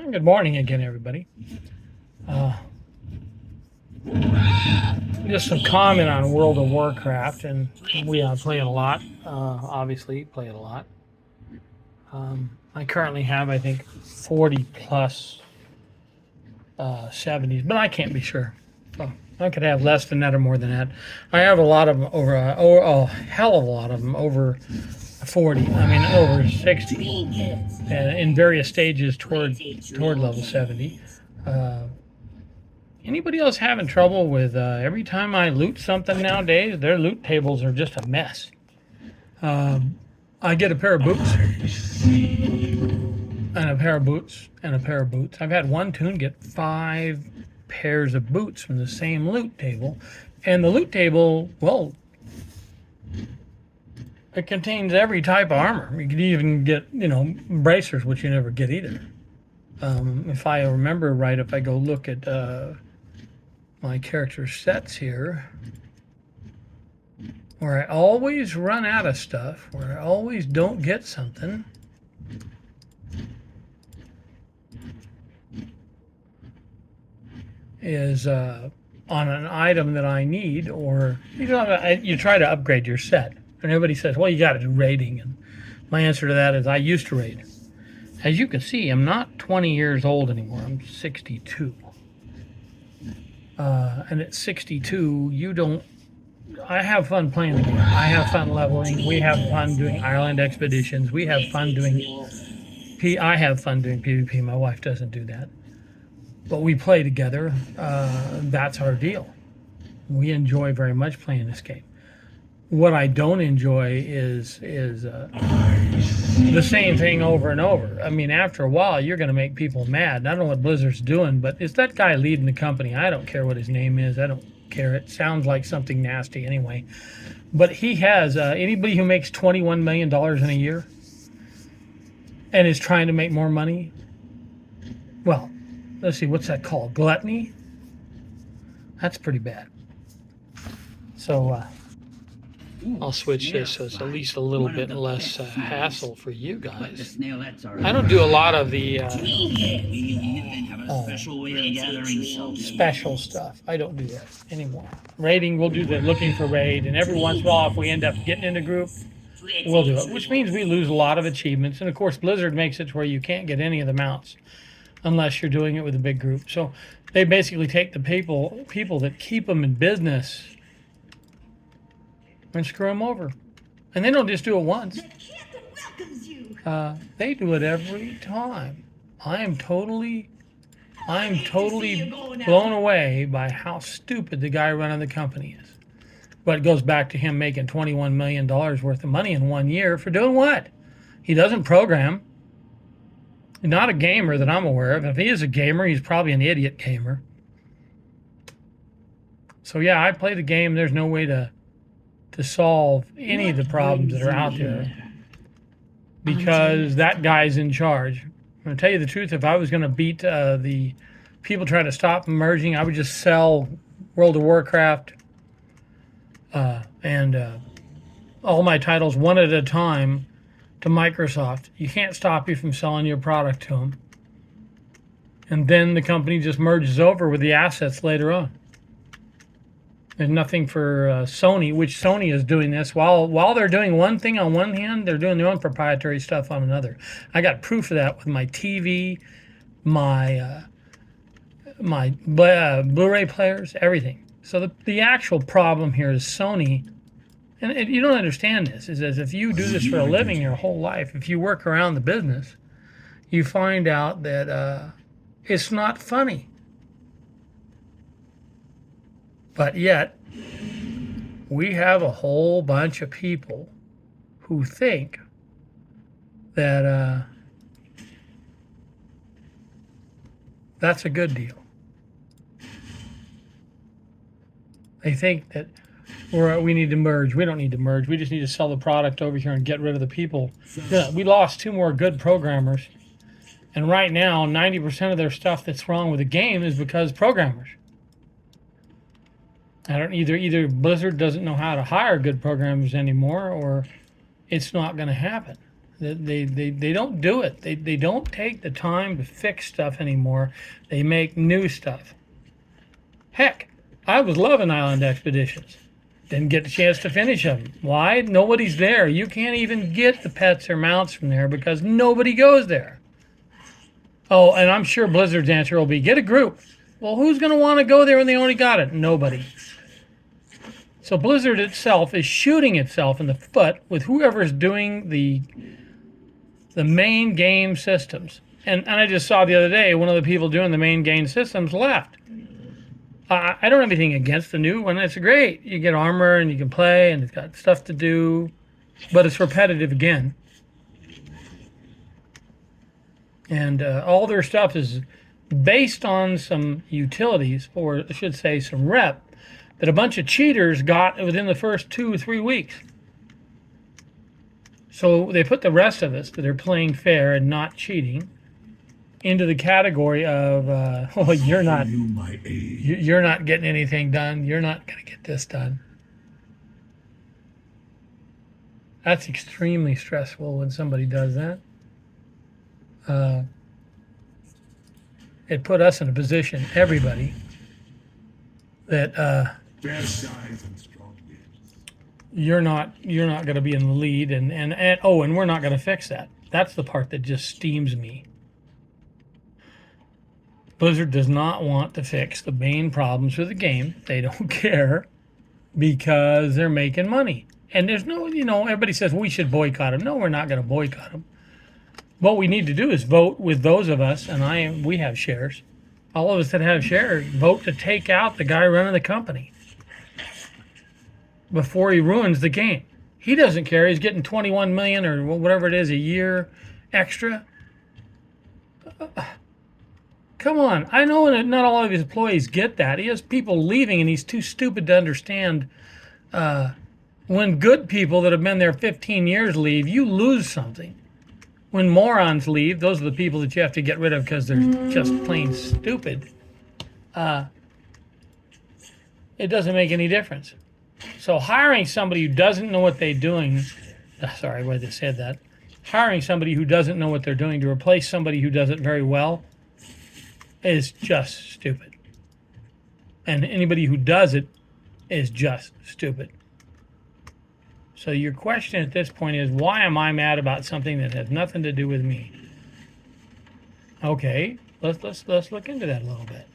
Good morning again, everybody. Just some comment on World of Warcraft, and we play it a lot. Obviously, play it a lot. I currently have, I think, 40 plus 70s, but I can't be sure. So I could have less than that or more than that. I have a lot of them over, a hell of a lot of them over 40. I mean, over 60, and in various stages toward level 70. Anybody else having trouble with every time I loot something nowadays, their loot tables are just a mess. I get a pair of boots and a pair of boots and a pair of boots. I've had one toon get 5 pairs of boots from the same loot table, and the loot table, well, it contains every type of armor. You could even get, bracers, which you never get either. If I remember right, if I go look at my character sets here, where I always run out of stuff, where I always don't get something, is on an item that I need, or you try to upgrade your set. And everybody says, well, you got to do raiding. And my answer to that is I used to raid. As you can see, I'm not 20 years old anymore. I'm 62. And at 62, I have fun playing the game. I have fun leveling. We have fun doing island expeditions. I have fun doing PvP. My wife doesn't do that. But we play together. That's our deal. We enjoy very much playing this game. What I don't enjoy is the same thing over and over. I mean, after a while, you're going to make people mad. I don't know what Blizzard's doing, but it's that guy leading the company. I don't care what his name is. I don't care. It sounds like something nasty anyway. But he has anybody who makes $21 million in a year and is trying to make more money. Well, let's see, what's that called? Gluttony? That's pretty bad. So, I'll switch this so it's at least a little bit less hassle for you guys. I don't do a lot of the special stuff. I don't do that anymore. Raiding, we'll do the looking for raid, and every once in a while, if we end up getting in a group, we'll do it, which means we lose a lot of achievements. And of course, Blizzard makes it to where you can't get any of the mounts unless you're doing it with a big group. So they basically take the people that keep them in business and screw them over. And they don't just do it once. They do it every time. I am totally blown away by how stupid the guy running the company is. But it goes back to him making $21 million worth of money in 1 year for doing what? He doesn't program. He's not a gamer that I'm aware of. If he is a gamer, he's probably an idiot gamer. So yeah, I play the game. There's no way to solve any of the problems that are out there because that guy's in charge. I'm going to tell you the truth. If I was going to beat the people trying to stop merging, I would just sell World of Warcraft and all my titles one at a time to Microsoft. You can't stop you from selling your product to them. And then the company just merges over with the assets later on. There's nothing for Sony, which Sony is doing this. While they're doing one thing on one hand, they're doing their own proprietary stuff on another. I got proof of that with my TV, my Blu-ray players, everything. So the actual problem here is Sony, and you don't understand this, is as if you do this for a living your whole life, if you work around the business, you find out that it's not funny. But yet, we have a whole bunch of people who think that that's a good deal. They think that we need to merge. We don't need to merge. We just need to sell the product over here and get rid of the people. Yeah, we lost 2 more good programmers. And right now, 90% of their stuff that's wrong with the game is because programmers. I don't either Blizzard doesn't know how to hire good programmers anymore, or it's not going to happen. They don't do it. They don't take the time to fix stuff anymore. They make new stuff. Heck, I was loving Island Expeditions. Didn't get the chance to finish them. Why? Nobody's there. You can't even get the pets or mounts from there because nobody goes there. Oh, and I'm sure Blizzard's answer will be, get a group. Well, who's going to want to go there when they already got it? Nobody. So Blizzard itself is shooting itself in the foot with whoever's doing the main game systems. And I just saw the other day, one of the people doing the main game systems left. I don't have anything against the new one. It's great. You get armor and you can play and it's got stuff to do, but it's repetitive again. And all their stuff is based on some utilities, or I should say some rep, that a bunch of cheaters got within the first 2 or 3 weeks. So they put the rest of us that are playing fair and not cheating into the category of, well, you're not getting anything done. You're not going to get this done. That's extremely stressful when somebody does that. It put us in a position, everybody, that you're not going to be in the lead, and we're not going to fix that. That's the part that just steams me. Blizzard does not want to fix the main problems with the game. They don't care because they're making money. And there's no, everybody says we should boycott them. No, we're not going to boycott them. What we need to do is vote with those of us, and we have shares. All of us that have shares vote to take out the guy running the company before he ruins the game. He doesn't care. He's getting 21 million or whatever it is a year extra. Come on. I know that not all of his employees get that. He has people leaving, and he's too stupid to understand when good people that have been there 15 years leave, you lose something. When morons leave, those are the people that you have to get rid of because they're just plain stupid. It doesn't make any difference. So hiring somebody who doesn't know what they're doing, sorry, why they said that. Hiring somebody who doesn't know what they're doing to replace somebody who does it very well is just stupid. And anybody who does it is just stupid. So your question at this point is, why am I mad about something that has nothing to do with me? Okay, let's look into that a little bit.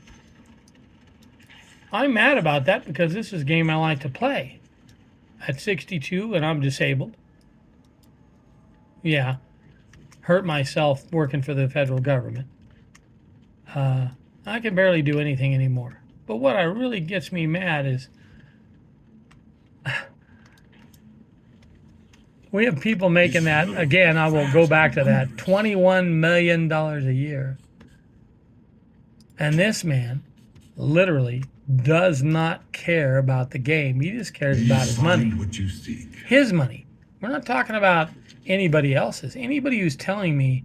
I'm mad about that because this is a game I like to play. At 62 and I'm disabled. Yeah, hurt myself working for the federal government. I can barely do anything anymore. But what really gets me mad is we have people making that, again, I will go back to that, $21 million a year. And this man literally does not care about the game. He just cares about his money. What you seek. His money. We're not talking about anybody else's. Anybody who's telling me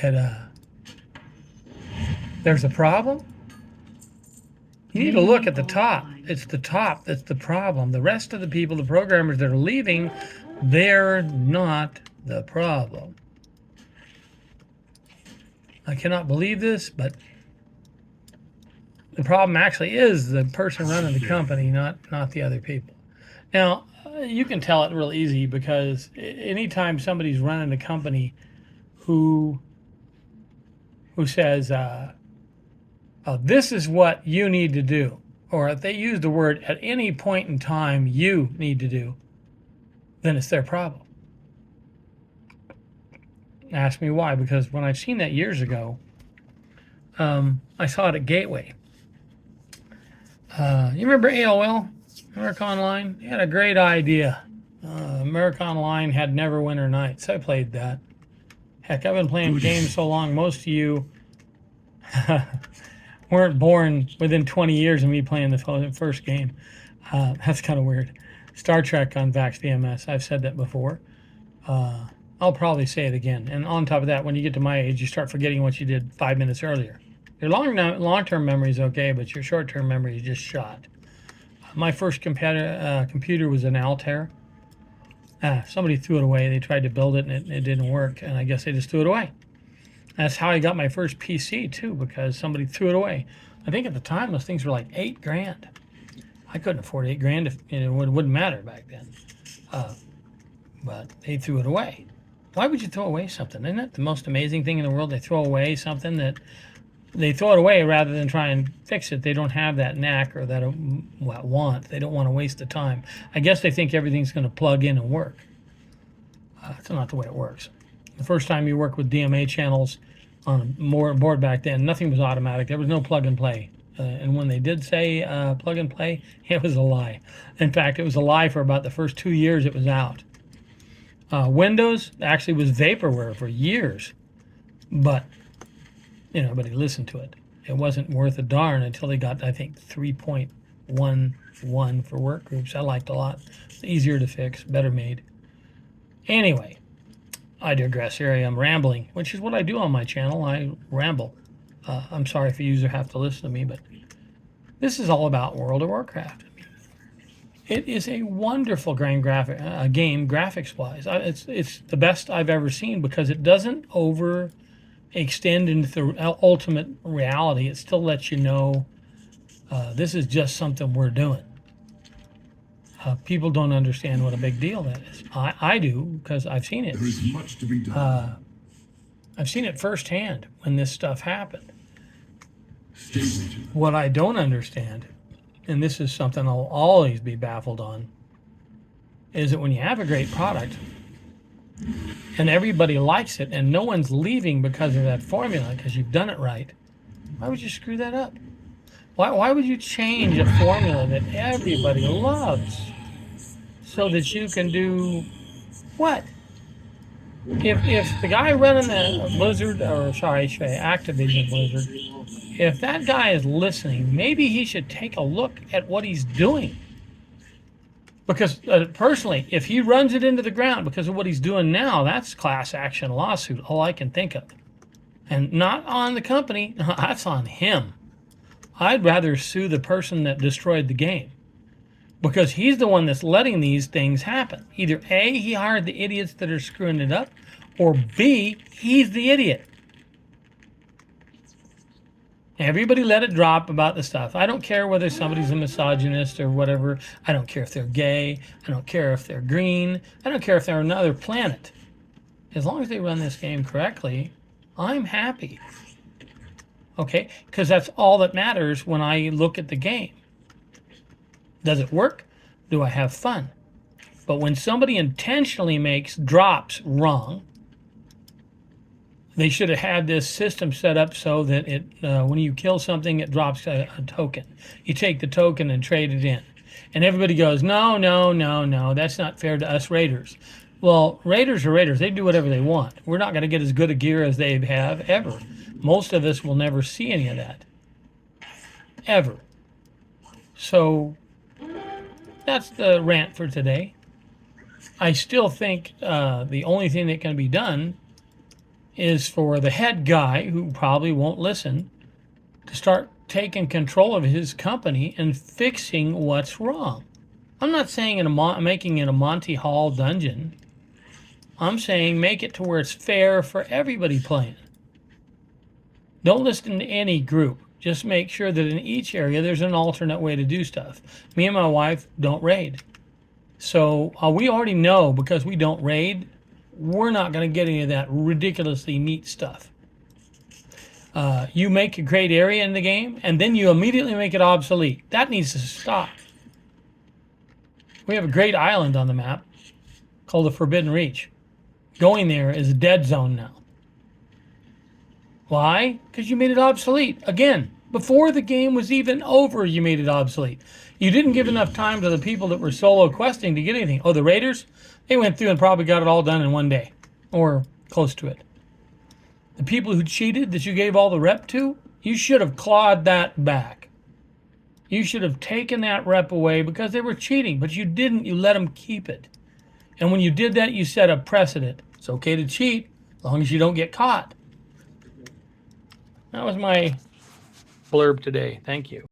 that there's a problem, you need to look at the top. It's the top that's the problem. The rest of the people, the programmers that are leaving, they're not the problem. I cannot believe this, but the problem actually is the person running the company, not the other people. Now, you can tell it real easy because anytime somebody's running a company who says, this is what you need to do, or if they use the word at any point in time you need to do, then it's their problem. Ask me why, because when I've seen that years ago, I saw it at Gateway. You remember AOL, America Online? They had a great idea. America Online had Neverwinter Nights. I played that. Heck, I've been playing games so long, most of you weren't born within 20 years of me playing the first game. That's kind of weird. Star Trek on Vax VMS. I've said that before. I'll probably say it again. And on top of that, when you get to my age, you start forgetting what you did 5 minutes earlier. Your long-term memory is okay, but your short-term memory is just shot. My first computer was an Altair. Somebody threw it away. They tried to build it and it didn't work, and I guess they just threw it away. That's how I got my first PC too, because somebody threw it away. I think at the time those things were like $8,000. I couldn't afford $8,000 if it wouldn't matter back then. But they threw it away. Why would you throw away something? Isn't that the most amazing thing in the world? They throw away something that they throw it away rather than try and fix it. They don't have that knack or that want. They don't want to waste the time. I guess they think everything's going to plug in and work. That's not the way it works. The first time you work with DMA channels on a board back then, nothing was automatic. There was no plug and play. And when they did say plug and play, it was a lie. In fact, it was a lie for about the first 2 years it was out. Windows actually was vaporware for years, but nobody listened to it. It wasn't worth a darn until they got, I think, 3.11 for work groups. I liked a lot. It's easier to fix, better made. Anyway, I digress. Here I am rambling, which is what I do on my channel. I ramble. I'm sorry if you have to listen to me, but this is all about World of Warcraft. It is a wonderful game graphics-wise. It's the best I've ever seen because it doesn't overextend into the ultimate reality. It still lets you know this is just something we're doing. People don't understand what a big deal that is. I do because I've seen it. There is much to be done. I've seen it firsthand when this stuff happened. Stay vigilant. What I don't understand, and this is something I'll always be baffled on, is that when you have a great product and everybody likes it and no one's leaving because of that formula, because you've done it right, why would you screw that up? Why would you change a formula that everybody loves so that you can do what? If the guy running the Blizzard, or sorry, Activision Blizzard, if that guy is listening, maybe he should take a look at what he's doing. Because personally, if he runs it into the ground because of what he's doing now, that's class action lawsuit, all I can think of. And not on the company, that's on him. I'd rather sue the person that destroyed the game because he's the one that's letting these things happen. Either A, he hired the idiots that are screwing it up, or B, he's the idiot. Everybody let it drop about the stuff. I don't care whether somebody's a misogynist or whatever. I don't care if they're gay. I don't care if they're green. I don't care if they're another planet. As long as they run this game correctly, I'm happy. Okay? Because that's all that matters when I look at the game. Does it work? Do I have fun? But when somebody intentionally makes drops wrong, they should have had this system set up so that it, when you kill something, it drops a token. You take the token and trade it in. And everybody goes, no, no, no, no, that's not fair to us raiders. Well, raiders are raiders. They do whatever they want. We're not going to get as good a gear as they have ever. Most of us will never see any of that. Ever. So that's the rant for today. I still think the only thing that can be done is for the head guy, who probably won't listen, to start taking control of his company and fixing what's wrong. I'm not saying making it a Monty Hall dungeon. I'm saying make it to where it's fair for everybody playing. Don't listen to any group. Just make sure that in each area there's an alternate way to do stuff. Me and my wife don't raid. So we already know, because we don't raid, we're not going to get any of that ridiculously neat stuff. You make a great area in the game, and then you immediately make it obsolete. That needs to stop. We have a great island on the map called the Forbidden Reach. Going there is a dead zone now. Why? Because you made it obsolete. Again, before the game was even over, you made it obsolete. You didn't give enough time to the people that were solo questing to get anything. Oh, the raiders? They went through and probably got it all done in one day, or close to it. The people who cheated that you gave all the rep to, you should have clawed that back. You should have taken that rep away because they were cheating, but you didn't. You let them keep it. And when you did that, you set a precedent. It's okay to cheat as long as you don't get caught. That was my blurb today. Thank you.